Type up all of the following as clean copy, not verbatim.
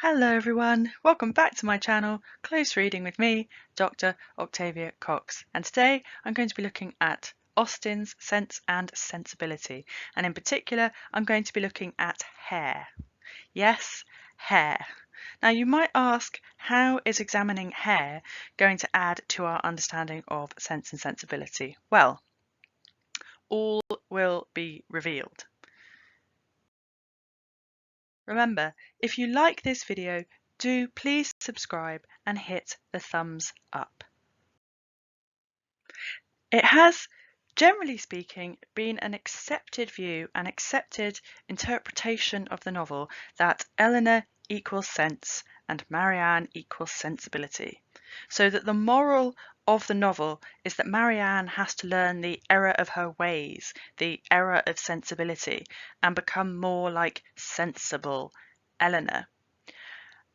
Hello everyone, welcome back to my channel, Close Reading with me, Dr. Octavia Cox. And today I'm going to be looking at Austen's Sense and Sensibility. And in particular, I'm going to be looking at hair. Yes, hair. Now you might ask, how is examining hair going to add to our understanding of sense and sensibility? Well, all will be revealed. Remember, if you like this video, do please subscribe and hit the thumbs up. It has, generally speaking, been an accepted view, an accepted interpretation of the novel that Eleanor equals sense and Marianne equals sensibility. So that the moral of the novel is that Marianne has to learn the error of her ways, the error of sensibility, and become more like sensible Eleanor.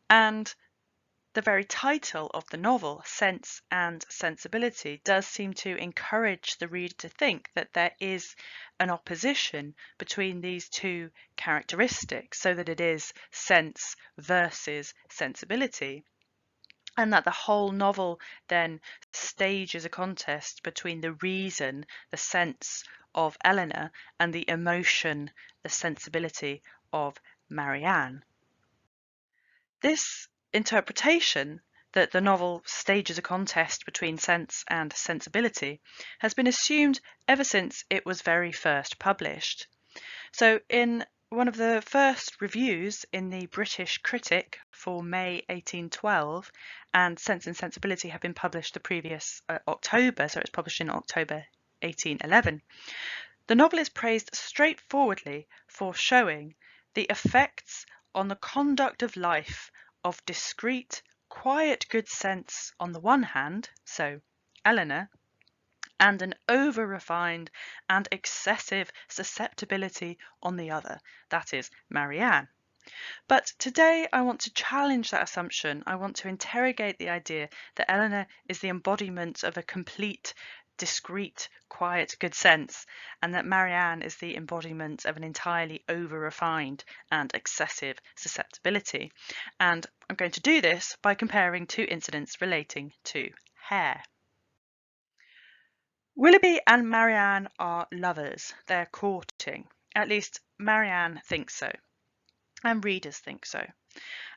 And the very title of the novel, Sense and Sensibility, does seem to encourage the reader to think that there is an opposition between these two characteristics, so that it is sense versus sensibility, and that the whole novel then stages a contest between the reason, the sense of Eleanor, and the emotion, the sensibility of Marianne. This interpretation that the novel stages a contest between sense and sensibility has been assumed ever since it was very first published. So in one of the first reviews in the British Critic for May 1812, and Sense and Sensibility had been published the previous October, so it was published in October 1811, the novel is praised straightforwardly for showing the effects on the conduct of life of discreet, quiet good sense on the one hand, so Eleanor, and an over-refined and excessive susceptibility on the other, that is, Marianne. But today I want to challenge that assumption. I want to interrogate the idea that Eleanor is the embodiment of a complete, discreet, quiet good sense, and that Marianne is the embodiment of an entirely over-refined and excessive susceptibility. And I'm going to do this by comparing two incidents relating to hair. Willoughby and Marianne are lovers. They're courting. At least Marianne thinks so, and readers think so.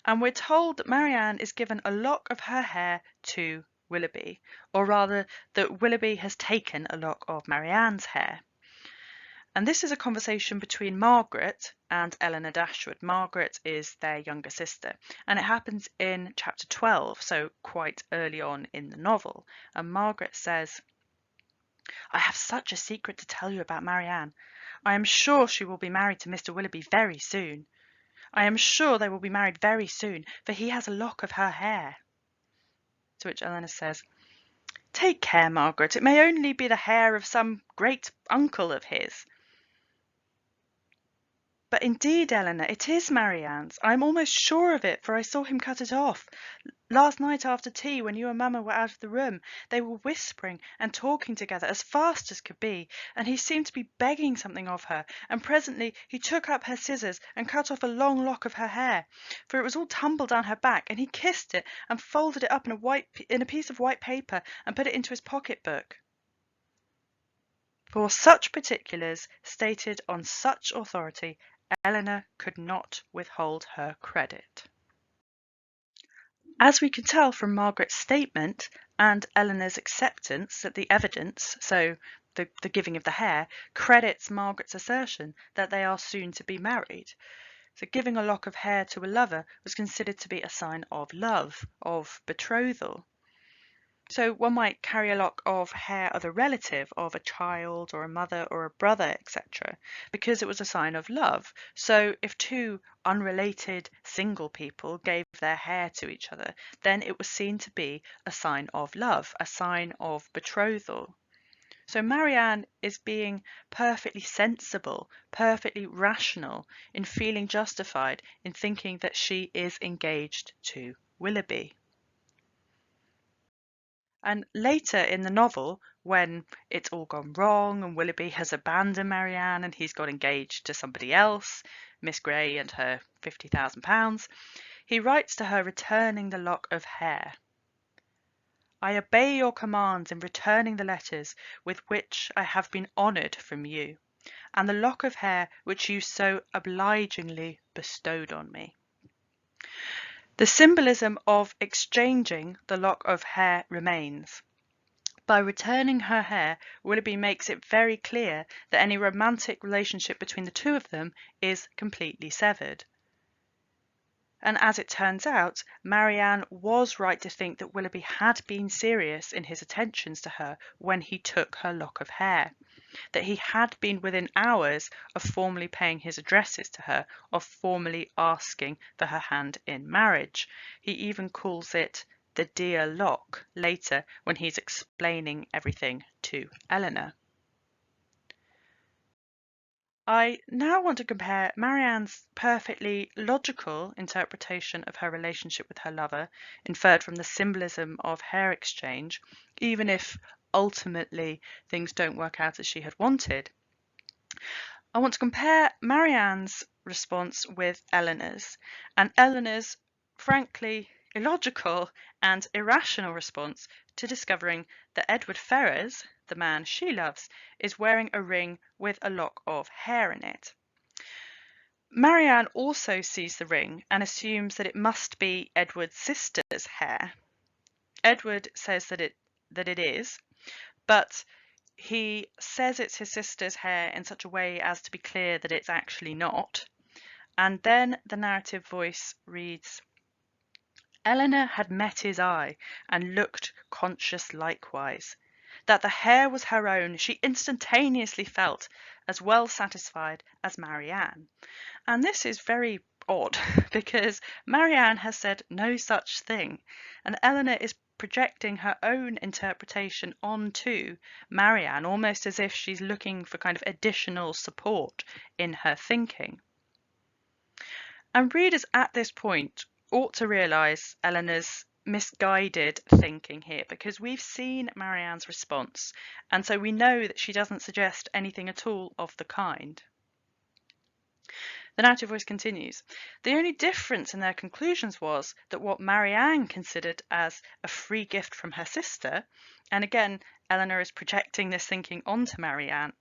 And we're told that Marianne is given a lock of her hair to Willoughby, or rather that Willoughby has taken a lock of Marianne's hair. And this is a conversation between Margaret and Elinor Dashwood. Margaret is their younger sister, and it happens in chapter 12, so quite early on in the novel. And Margaret says, "I have such a secret to tell you about Marianne. I am sure she will be married to Mr. Willoughby very soon. I am sure they will be married very soon, for he has a lock of her hair." To which Eleanor says, "Take care, Margaret, it may only be the hair of some great uncle of his." "But indeed, Eleanor, it is Marianne's. I am almost sure of it, for I saw him cut it off. Last night after tea, when you and Mamma were out of the room, they were whispering and talking together as fast as could be, and he seemed to be begging something of her, and presently he took up her scissors and cut off a long lock of her hair, for it was all tumbled down her back, and he kissed it and folded it up in a piece of white paper and put it into his pocket-book." For such particulars, stated on such authority, Eleanor could not withhold her credit. As we can tell from Margaret's statement and Eleanor's acceptance that the evidence, so the giving of the hair, credits Margaret's assertion that they are soon to be married. So giving a lock of hair to a lover was considered to be a sign of love, of betrothal. So one might carry a lock of hair of a relative, of a child or a mother or a brother, etc., because it was a sign of love. So if two unrelated single people gave their hair to each other, then it was seen to be a sign of love, a sign of betrothal. So Marianne is being perfectly sensible, perfectly rational, in feeling justified in thinking that she is engaged to Willoughby. And later in the novel, when it's all gone wrong and Willoughby has abandoned Marianne and he's got engaged to somebody else, Miss Grey and her £50,000, he writes to her returning the lock of hair. I obey your commands in returning the letters with which I have been honoured from you, and the lock of hair which you so obligingly bestowed on me. The symbolism of exchanging the lock of hair remains. By returning her hair, Willoughby makes it very clear that any romantic relationship between the two of them is completely severed. And as it turns out, Marianne was right to think that Willoughby had been serious in his attentions to her when he took her lock of hair, that he had been within hours of formally paying his addresses to her, of formally asking for her hand in marriage. He even calls it the dear lock later when he's explaining everything to Eleanor. I now want to compare Marianne's perfectly logical interpretation of her relationship with her lover, inferred from the symbolism of hair exchange, even if ultimately things don't work out as she had wanted. I want to compare Marianne's response with Eleanor's, and Eleanor's frankly illogical and irrational response to discovering that Edward Ferrars, the man she loves, is wearing a ring with a lock of hair in it. Marianne also sees the ring and assumes that it must be Edward's sister's hair. Edward says that it is, but he says it's his sister's hair in such a way as to be clear that it's actually not. And then the narrative voice reads, Eleanor had met his eye and looked conscious likewise. That the hair was her own she instantaneously felt, as well satisfied as Marianne. And this is very odd, because Marianne has said no such thing, and Eleanor is projecting her own interpretation onto Marianne, almost as if she's looking for kind of additional support in her thinking. And readers at this point ought to realise Eleanor's misguided thinking here, because we've seen Marianne's response, and so we know that she doesn't suggest anything at all of the kind. The narrative voice continues. The only difference in their conclusions was that what Marianne considered as a free gift from her sister, and again, Eleanor is projecting this thinking onto Marianne.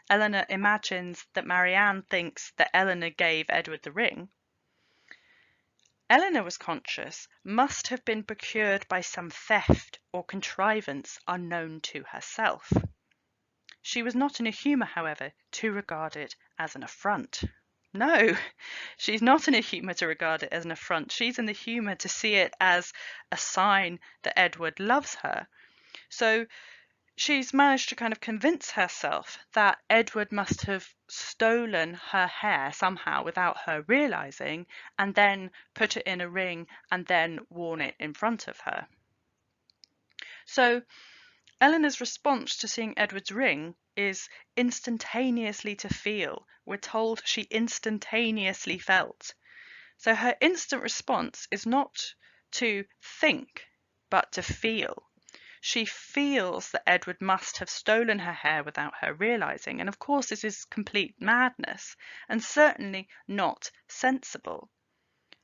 Eleanor imagines that Marianne thinks that Eleanor gave Edward the ring. Eleanor was conscious must have been procured by some theft or contrivance unknown to herself. She was not in a humour, however, to regard it as an affront. No, she's not in a humour to regard it as an affront. She's in the humour to see it as a sign that Edward loves her. So she's managed to kind of convince herself that Edward must have stolen her hair somehow without her realising, and then put it in a ring and then worn it in front of her. So Eleanor's response to seeing Edward's ring is instantaneously to feel. We're told she instantaneously felt. So her instant response is not to think, but to feel. She feels that Edward must have stolen her hair without her realising, and of course this is complete madness, and certainly not sensible.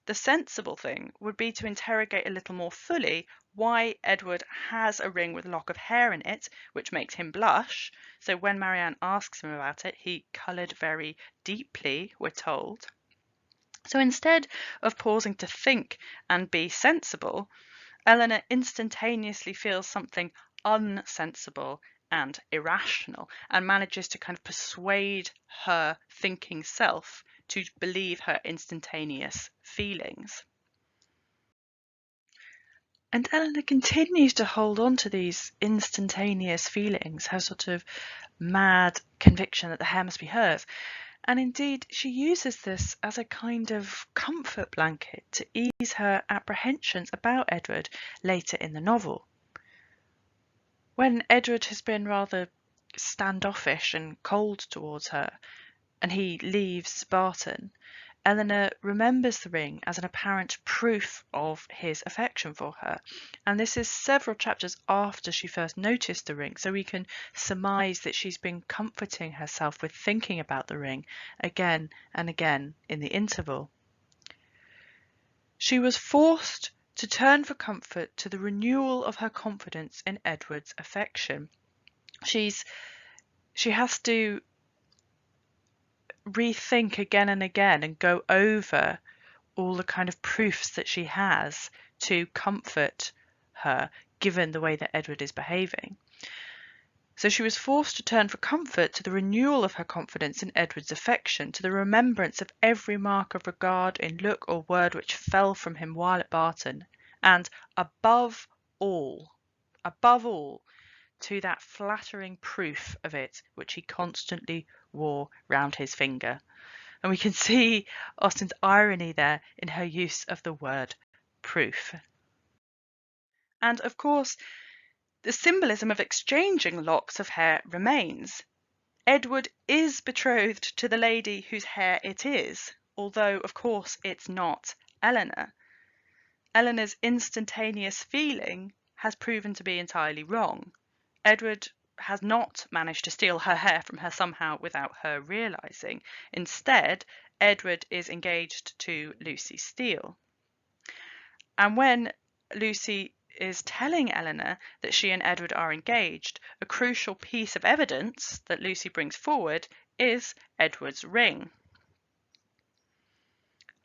The sensible thing would be to interrogate a little more fully why Edward has a ring with a lock of hair in it, which makes him blush. So when Marianne asks him about it, he coloured very deeply, we're told. So instead of pausing to think and be sensible, Eleanor instantaneously feels something unsensible and irrational, and manages to kind of persuade her thinking self to believe her instantaneous feelings. And Eleanor continues to hold on to these instantaneous feelings, her sort of mad conviction that the hair must be hers. And indeed, she uses this as a kind of comfort blanket to ease her apprehensions about Edward later in the novel. When Edward has been rather standoffish and cold towards her, and he leaves Barton, Eleanor remembers the ring as an apparent proof of his affection for her. And this is several chapters after she first noticed the ring, so we can surmise that she's been comforting herself with thinking about the ring again and again in the interval. She was forced to turn for comfort to the renewal of her confidence in Edward's affection. She has to rethink again and again and go over all the kind of proofs that she has to comfort her, given the way that Edward is behaving. So she was forced to turn for comfort to the renewal of her confidence in Edward's affection, to the remembrance of every mark of regard in look or word which fell from him while at Barton, and above all, to that flattering proof of it which he constantly wore round his finger. And we can see Austen's irony there in her use of the word proof. And of course, the symbolism of exchanging locks of hair remains. Edward is betrothed to the lady whose hair it is, although of course it's not Eleanor. Eleanor's instantaneous feeling has proven to be entirely wrong. Edward has not managed to steal her hair from her somehow without her realising. Instead, Edward is engaged to Lucy Steele. And when Lucy is telling Eleanor that she and Edward are engaged, a crucial piece of evidence that Lucy brings forward is Edward's ring.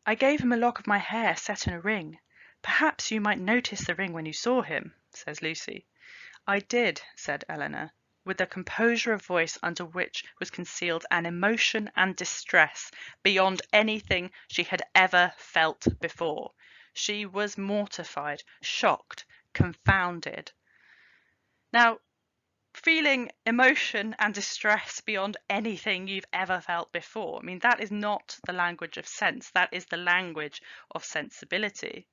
"I gave him a lock of my hair set in a ring. Perhaps you might notice the ring when you saw him," says Lucy. "I did," said Eleanor, with the composure of voice under which was concealed an emotion and distress beyond anything she had ever felt before. She was mortified, shocked, confounded. Now, feeling emotion and distress beyond anything you've ever felt before, I mean, that is not the language of sense. That is the language of sensibility.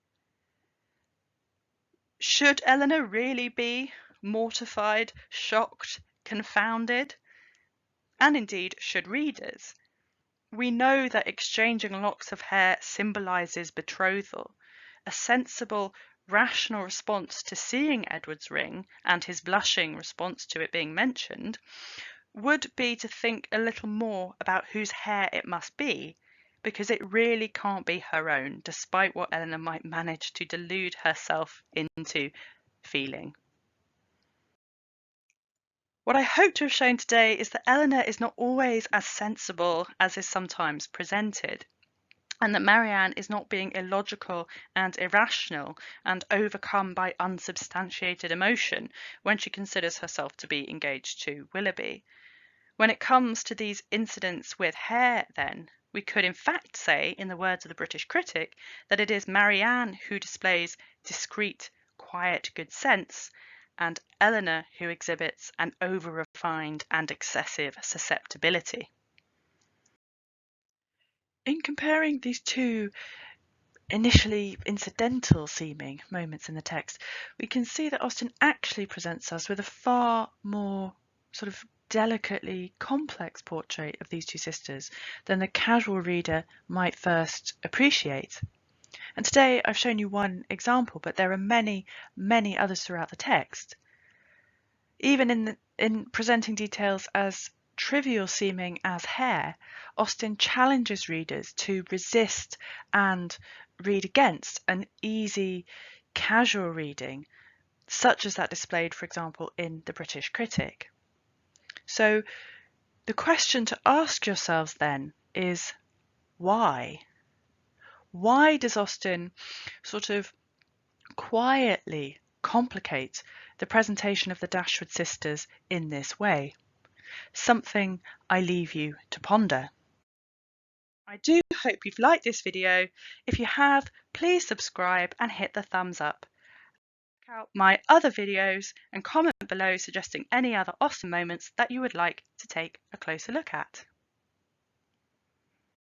Should Eleanor really be mortified, shocked, confounded? And indeed, should readers? We know that exchanging locks of hair symbolises betrothal. A sensible, rational response to seeing Edward's ring and his blushing response to it being mentioned would be to think a little more about whose hair it must be, because it really can't be her own, despite what Eleanor might manage to delude herself into feeling. What I hope to have shown today is that Eleanor is not always as sensible as is sometimes presented, and that Marianne is not being illogical and irrational and overcome by unsubstantiated emotion when she considers herself to be engaged to Willoughby. When it comes to these incidents with hair, then, we could in fact say, in the words of the British critic, that it is Marianne who displays discreet, quiet good sense, and Eleanor who exhibits an over-refined and excessive susceptibility. In comparing these two initially incidental seeming moments in the text, we can see that Austen actually presents us with a far more sort of delicately complex portrait of these two sisters than the casual reader might first appreciate. And today I've shown you one example, but there are many, many others throughout the text. Even in presenting details as trivial seeming as hair, Austen challenges readers to resist and read against an easy, casual reading, such as that displayed, for example, in the British critic. So the question to ask yourselves then is, why? Why does Austen sort of quietly complicate the presentation of the Dashwood sisters in this way? Something I leave you to ponder. I do hope you've liked this video. If you have, please subscribe and hit the thumbs up. Check out my other videos and comment below suggesting any other Austen moments that you would like to take a closer look at.